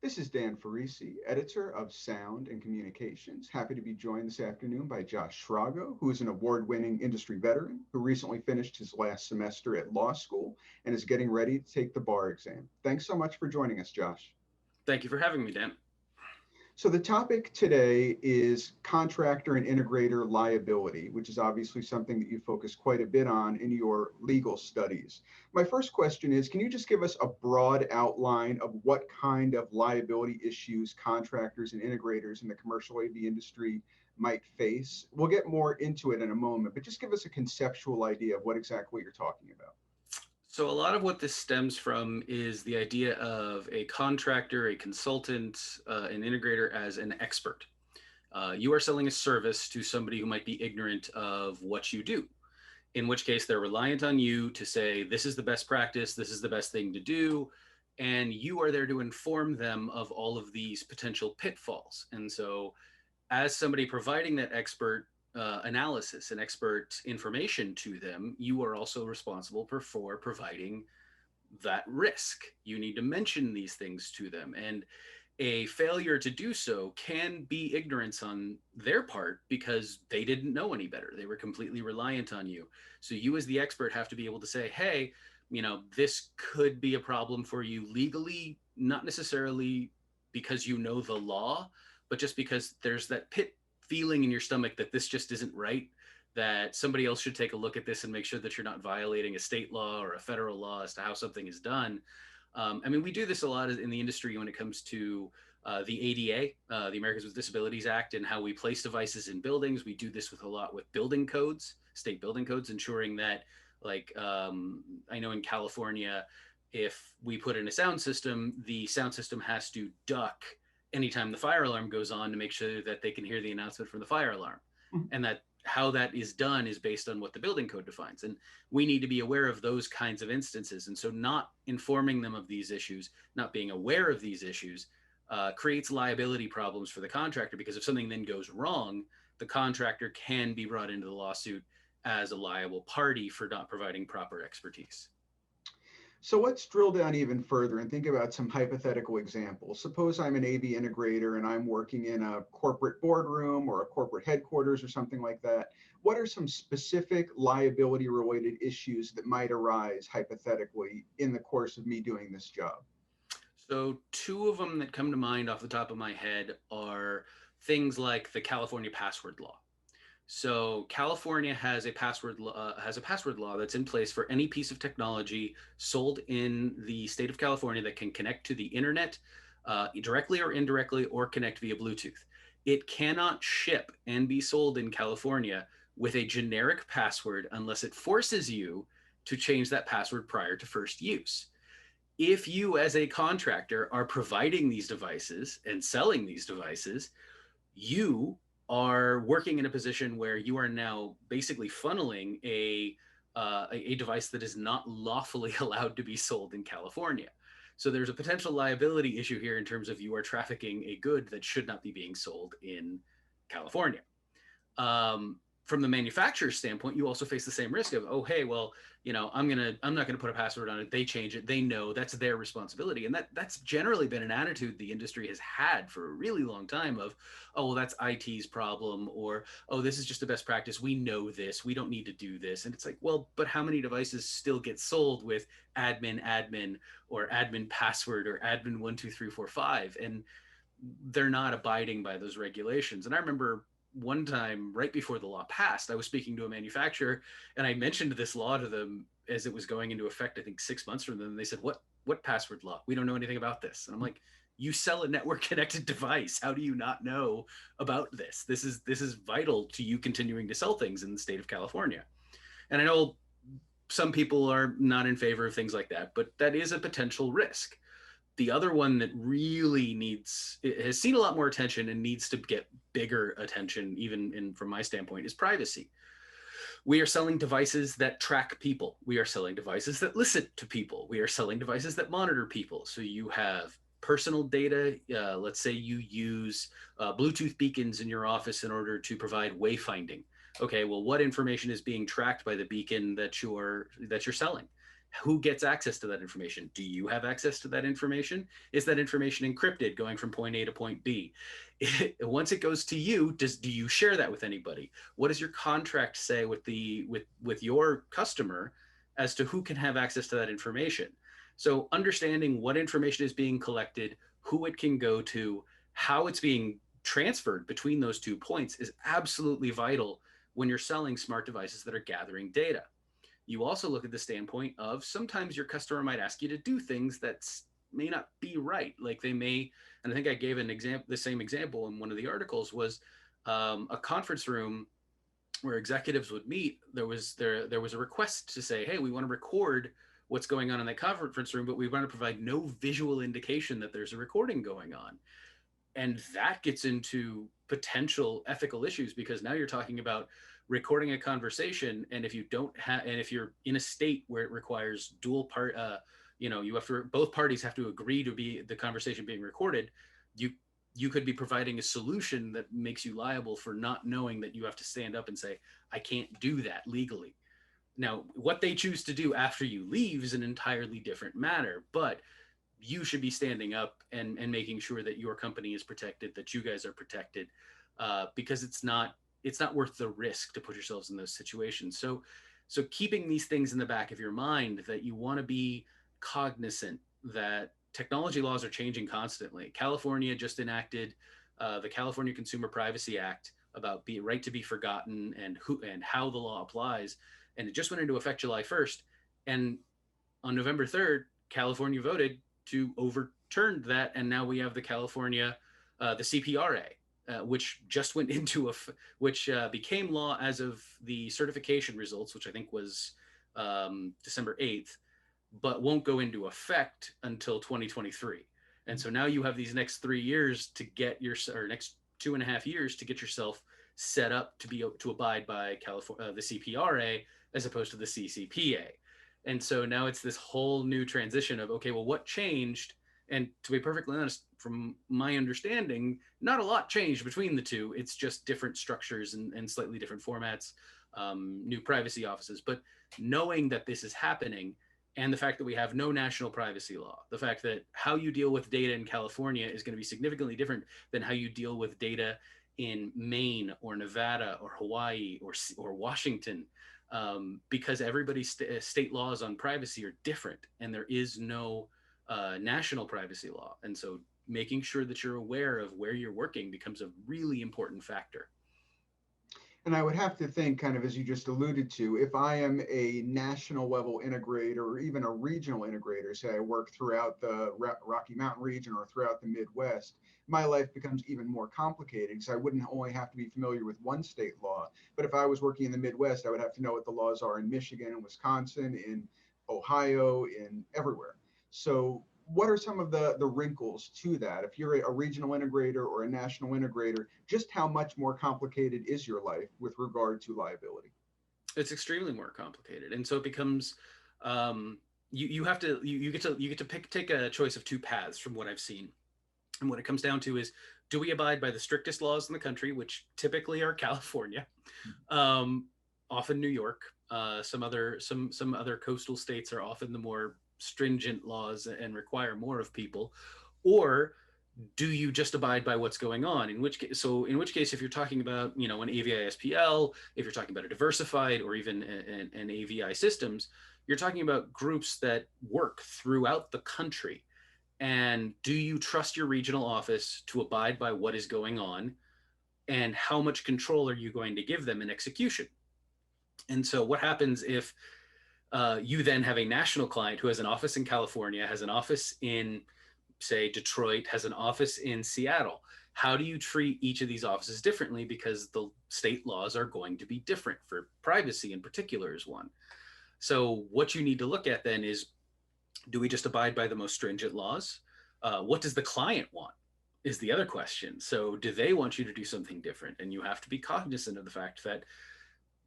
This is Dan Farisi, editor of Sound and Communications. Happy to be joined this afternoon by Josh Srago, who is an award-winning industry veteran who recently finished his last semester at law school and is getting ready to take the bar exam. Thanks so much for joining us, Josh. Thank you for having me, Dan. So the topic today is contractor and integrator liability, which is obviously something that you focus quite a bit on in your legal studies. My first question is, can you just give us a broad outline of what kind of liability issues contractors and integrators in the commercial AV industry might face? We'll get more into it in a moment, but just give us a conceptual idea of what exactly you're talking about. So, a lot of what this stems from is the idea of a contractor, a consultant, an integrator as an expert. You are selling a service to somebody who might be ignorant of what you do, in which case they're reliant on you to say, this is the best practice, this is the best thing to do. And you are there to inform them of all of these potential pitfalls. And so, as somebody providing that expert analysis and expert information to them, you are also responsible for providing that risk. You need to mention these things to them. And a failure to do so can be ignorance on their part because they didn't know any better. They were completely reliant on you. So you, as the expert, have to be able to say, hey, this could be a problem for you legally, not necessarily because you know the law, but just because there's that pit feeling in your stomach that this just isn't right, that somebody else should take a look at this and make sure that you're not violating a state law or a federal law as to how something is done. We do this a lot in the industry when it comes to the ADA, the Americans with Disabilities Act, and how we place devices in buildings. We do this with a lot with building codes, state building codes, ensuring that, I know in California, if we put in a sound system, the sound system has to duck anytime the fire alarm goes on to make sure that they can hear the announcement from the fire alarm. Mhm. And that how that is done is based on what the building code defines. And we need to be aware of those kinds of instances. And so not informing them of these issues, not being aware of these issues, creates liability problems for the contractor, because if something then goes wrong, the contractor can be brought into the lawsuit as a liable party for not providing proper expertise. So let's drill down even further and think about some hypothetical examples. Suppose I'm an AV integrator and I'm working in a corporate boardroom or a corporate headquarters or something like that. What are some specific liability related issues that might arise hypothetically in the course of me doing this job? So, two of them that come to mind off the top of my head are things like the California password law. So California has a password law that's in place for any piece of technology sold in the state of California that can connect to the internet directly or indirectly, or connect via Bluetooth. It cannot ship and be sold in California with a generic password unless it forces you to change that password prior to first use. If you, as a contractor, are providing these devices and selling these devices, you are working in a position where you are now basically funneling a device that is not lawfully allowed to be sold in California. So there's a potential liability issue here in terms of you are trafficking a good that should not be being sold in California. From the manufacturer's standpoint, you also face the same risk of, oh, hey, well, I'm not gonna put a password on it. They change it. They know that's their responsibility, and that's generally been an attitude the industry has had for a really long time. Of, oh, well, that's IT's problem, or oh, this is just the best practice. We know this. We don't need to do this. And it's like, well, but how many devices still get sold with admin, or admin password, or admin 12345, and they're not abiding by those regulations. And I remember one time right before the law passed, I was speaking to a manufacturer and I mentioned this law to them as it was going into effect, I think 6 months from then. And they said, what password law? We don't know anything about this. And I'm like, you sell a network connected device. How do you not know about this? This is vital to you continuing to sell things in the state of California. And I know some people are not in favor of things like that, but that is a potential risk. The other one that really has seen a lot more attention and needs to get bigger attention, even from my standpoint, is privacy. We are selling devices that track people. We are selling devices that listen to people. We are selling devices that monitor people. So you have personal data. Let's say you use Bluetooth beacons in your office in order to provide wayfinding. Okay, well, what information is being tracked by the beacon that you're selling? Who gets access to that information? Do you have access to that information? Is that information encrypted going from point A to point B? Once it goes to you, do you share that with anybody? What does your contract say with your customer as to who can have access to that information? So understanding what information is being collected, who it can go to, how it's being transferred between those 2 points is absolutely vital when you're selling smart devices that are gathering data. You also look at the standpoint of sometimes your customer might ask you to do things that may not be right. Like they may, and I think I gave an example, the same example in one of the articles was a conference room where executives would meet. There was a request to say, hey, we want to record what's going on in that conference room, but we want to provide no visual indication that there's a recording going on. And that gets into potential ethical issues, because now you're talking about recording a conversation, and if you don't have, and if you're in a state where it requires you have to, both parties have to agree to be the conversation being recorded, you could be providing a solution that makes you liable for not knowing that you have to stand up and say, I can't do that legally. Now, what they choose to do after you leave is an entirely different matter, but you should be standing up and making sure that your company is protected, that you guys are protected, because it's not worth the risk to put yourselves in those situations. So keeping these things in the back of your mind, that you want to be cognizant that technology laws are changing constantly. California just enacted the California Consumer Privacy Act about the right to be forgotten and who and how the law applies. And it just went into effect July 1st. And on November 3rd, California voted to overturn that. And now we have the CPRA, which just went into which became law as of the certification results, which I think was December 8th, but won't go into effect until 2023. And so now you have these next 3 years to get next 2.5 years to get yourself set up to abide by the CPRA as opposed to the CCPA. And so now it's this whole new transition of, okay, well, what changed? And to be perfectly honest, from my understanding, not a lot changed between the two. It's just different structures and slightly different formats, new privacy offices. But knowing that this is happening, and the fact that we have no national privacy law, the fact that how you deal with data in California is going to be significantly different than how you deal with data in Maine or Nevada or Hawaii or Washington, because everybody's state laws on privacy are different, and there is no national privacy law. And so making sure that you're aware of where you're working becomes a really important factor. And I would have to think, kind of as you just alluded to, if I am a national level integrator or even a regional integrator, say I work throughout the Rocky Mountain region or throughout the Midwest, my life becomes even more complicated, because I wouldn't only have to be familiar with one state law, but if I was working in the Midwest, I would have to know what the laws are in Michigan and Wisconsin, in Ohio, in everywhere. So what are some of the wrinkles to that? If you're a regional integrator or a national integrator, just how much more complicated is your life with regard to liability? It's extremely more complicated. And so it becomes, you get to take a choice of two paths from what I've seen. And what it comes down to is, do we abide by the strictest laws in the country, which typically are California, often New York, some other coastal states are often the more stringent laws and require more of people, or do you just abide by what's going on? In which case, if you're talking about, an AVI SPL, if you're talking about a diversified or even an AVI systems, you're talking about groups that work throughout the country. And do you trust your regional office to abide by what is going on? And how much control are you going to give them in execution? And so what happens if you then have a national client who has an office in California, has an office in, say, Detroit, has an office in Seattle? How do you treat each of these offices differently? Because the state laws are going to be different. For privacy in particular is one. So what you need to look at then is, do we just abide by the most stringent laws? What does the client want is the other question. So do they want you to do something different? And you have to be cognizant of the fact that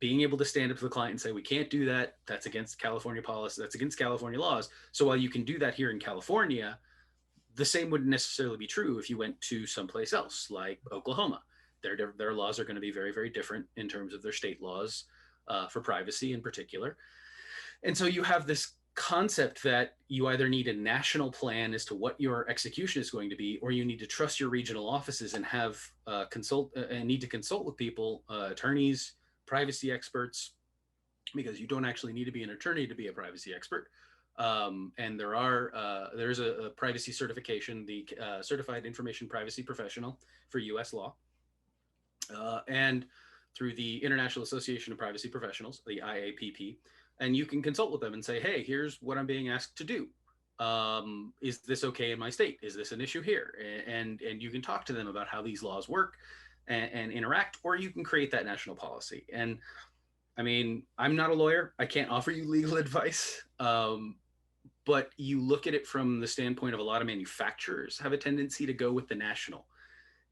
being able to stand up to the client and say, we can't do that, that's against California policy, that's against California laws. So while you can do that here in California, the same wouldn't necessarily be true if you went to someplace else like Oklahoma. Their laws are going to be very, very different in terms of their state laws for privacy in particular. And so you have this concept that you either need a national plan as to what your execution is going to be, or you need to trust your regional offices and have need to consult with people, attorneys, privacy experts, because you don't actually need to be an attorney to be a privacy expert. And there's a privacy certification, the Certified Information Privacy Professional for U.S. law, and through the International Association of Privacy Professionals, the IAPP, and you can consult with them and say, hey, here's what I'm being asked to do. Is this okay in my state? Is this an issue here? And you can talk to them about how these laws work and interact, or you can create that national policy. And I mean, I'm not a lawyer. I can't offer you legal advice. But you look at it from the standpoint of a lot of manufacturers have a tendency to go with the national.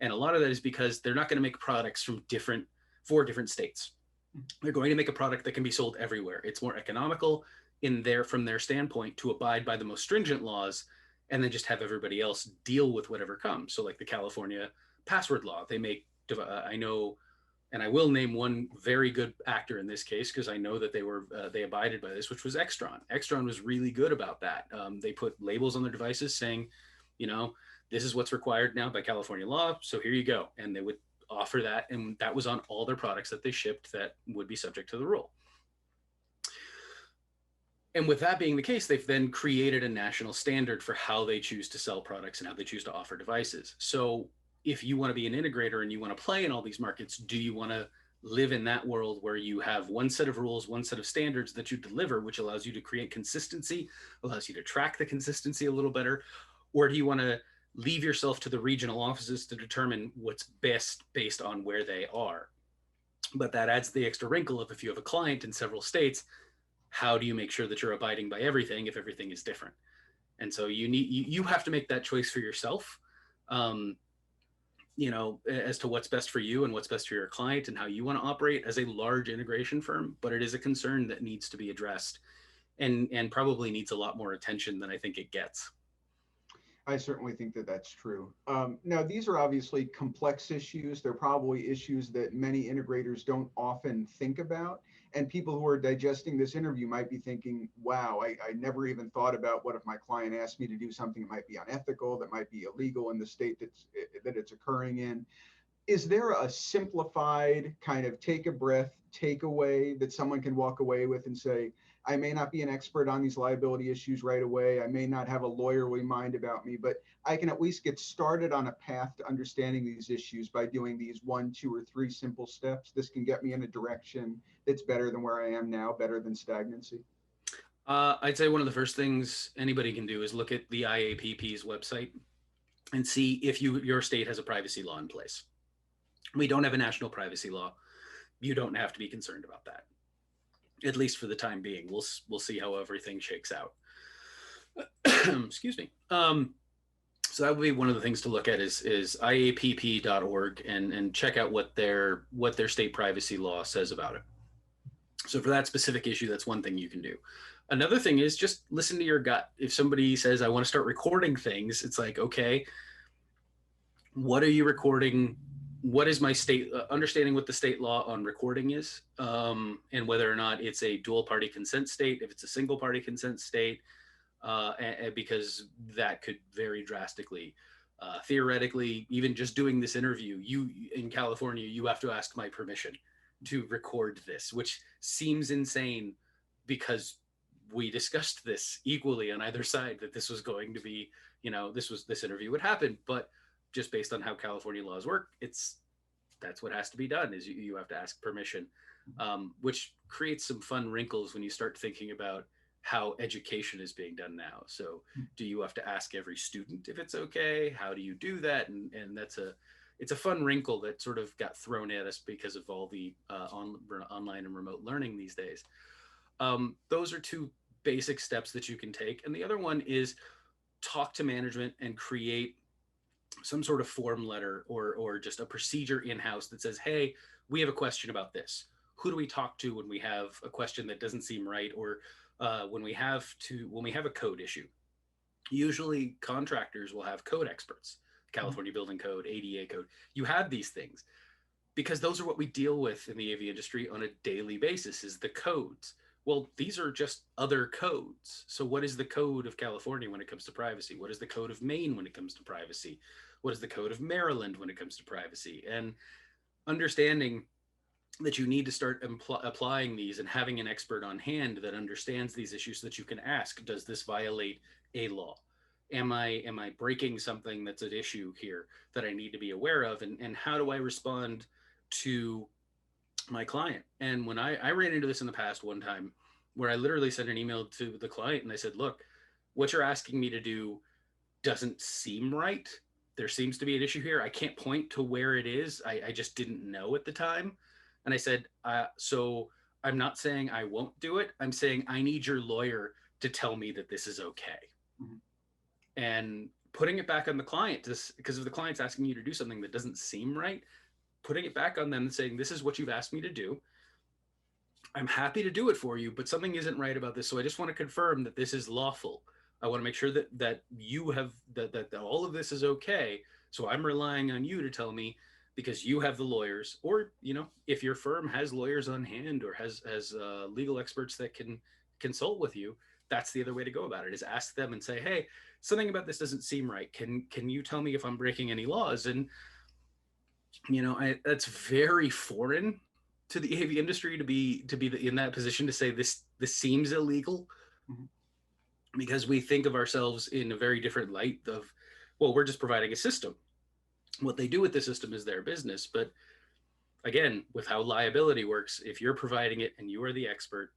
And a lot of that is because they're not going to make products from four different states. They're going to make a product that can be sold everywhere. It's more economical from their standpoint to abide by the most stringent laws and then just have everybody else deal with whatever comes. So like the California password law, I know, and I will name one very good actor in this case, because I know that they abided by this, which was Extron. Extron was really good about that. They put labels on their devices saying, this is what's required now by California law, so here you go. And they would offer that, and that was on all their products that they shipped that would be subject to the rule. And with that being the case, they've then created a national standard for how they choose to sell products and how they choose to offer devices. So if you want to be an integrator and you want to play in all these markets, do you want to live in that world where you have one set of rules, one set of standards that you deliver, which allows you to create consistency, allows you to track the consistency a little better? Or do you want to leave yourself to the regional offices to determine what's best based on where they are? But that adds the extra wrinkle of, if you have a client in several states, how do you make sure that you're abiding by everything if everything is different? And so you have to make that choice for yourself, as to what's best for you and what's best for your client and how you want to operate as a large integration firm. But it is a concern that needs to be addressed and probably needs a lot more attention than I think it gets. I certainly think that that's true. Now, these are obviously complex issues. They're probably issues that many integrators don't often think about. And people who are digesting this interview might be thinking, wow, I never even thought about what if my client asked me to do something that might be unethical, that might be illegal in the state that it's occurring in. Is there a simplified kind of take a breath, takeaway that someone can walk away with and say, I may not be an expert on these liability issues right away. I may not have a lawyerly mind about me, but I can at least get started on a path to understanding these issues by doing these 1, 2, or 3 simple steps. This can get me in a direction that's better than where I am now, better than stagnancy. I'd say one of the first things anybody can do is look at the IAPP's website and see if your state has a privacy law in place. We don't have a national privacy law. You don't have to be concerned about that, at least for the time being. We'll see how everything shakes out. Excuse me. So that would be one of the things to look at is IAPP.org and check out what their state privacy law says about it. So for that specific issue, that's one thing you can do. Another thing is just listen to your gut. If somebody says, I want to start recording things, it's like, okay, what are you recording? What is my state, understanding what the state law on recording is, and whether or not it's a dual party consent state, if it's a single party consent state, because that could vary drastically. Theoretically, even just doing this interview, in California, you have to ask my permission to record this, which seems insane because we discussed this equally on either side, that this was going to be, this interview would happen, but just based on how California laws work, that's what has to be done, is you have to ask permission, which creates some fun wrinkles when you start thinking about how education is being done now. So do you have to ask every student if it's okay? How do you do that? And it's a fun wrinkle that sort of got thrown at us because of all the online and remote learning these days. Those are 2 basic steps that you can take. And the other one is talk to management and create some sort of form letter or just a procedure in-house that says, hey, we have a question about this. Who do we talk to when we have a question that doesn't seem right, or when we have a code issue? Usually contractors will have code experts, California Building Code, ADA code. You have these things because those are what we deal with in the AV industry on a daily basis, is the codes. Well, these are just other codes. So, what is the code of California when it comes to privacy? What is the code of Maine when it comes to privacy? What is the code of Maryland when it comes to privacy? And understanding that you need to start applying these and having an expert on hand that understands these issues so that you can ask, does this violate a law? Am I breaking something that's at issue here that I need to be aware of? And how do I respond to my client? And when I ran into this in the past one time where I literally sent an email to the client and I said, look, what you're asking me to do doesn't seem right. There seems to be an issue here. I can't point to where it is. I just didn't know at the time. And I said, so I'm not saying I won't do it. I'm saying I need your lawyer to tell me that this is okay. Mm-hmm. And putting it back on the client, because if the client's asking you to do something that doesn't seem right, putting it back on them and saying, this is what you've asked me to do. I'm happy to do it for you, but something isn't right about this. So I just want to confirm that this is lawful. I want to make sure that you have that all of this is okay. So I'm relying on you to tell me, because you have the lawyers, or if your firm has lawyers on hand or has legal experts that can consult with you, that's the other way to go about it, is ask them and say, hey, something about this doesn't seem right. Can you tell me if I'm breaking any laws? And that's very foreign to the AV industry to be in that position to say this seems illegal. Mm-hmm. Because we think of ourselves in a very different light of, well, we're just providing a system. What they do with the system is their business. But again, with how liability works, if you're providing it and you are the expert,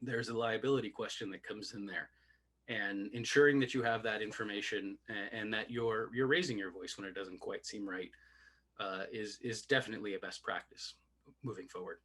there's a liability question that comes in there. And ensuring that you have that information and that you're raising your voice when it doesn't quite seem right is definitely a best practice moving forward.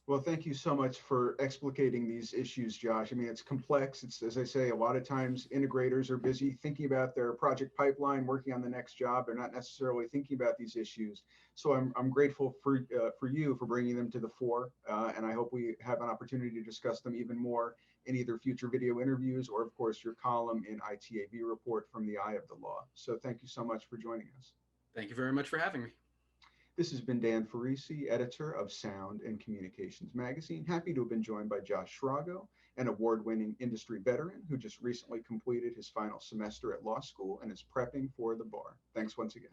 Well, thank you so much for explicating these issues, Josh. I mean, it's complex. It's, as I say, a lot of times integrators are busy thinking about their project pipeline, working on the next job. They're not necessarily thinking about these issues. So I'm grateful for you for bringing them to the fore. And I hope we have an opportunity to discuss them even more in either future video interviews or, of course, your column in ITAB report from the Eye of the Law. So thank you so much for joining us. Thank you very much for having me. This has been Dan Farisi, editor of Sound and Communications Magazine. Happy to have been joined by Josh Srago, an award-winning industry veteran who just recently completed his final semester at law school and is prepping for the bar. Thanks once again.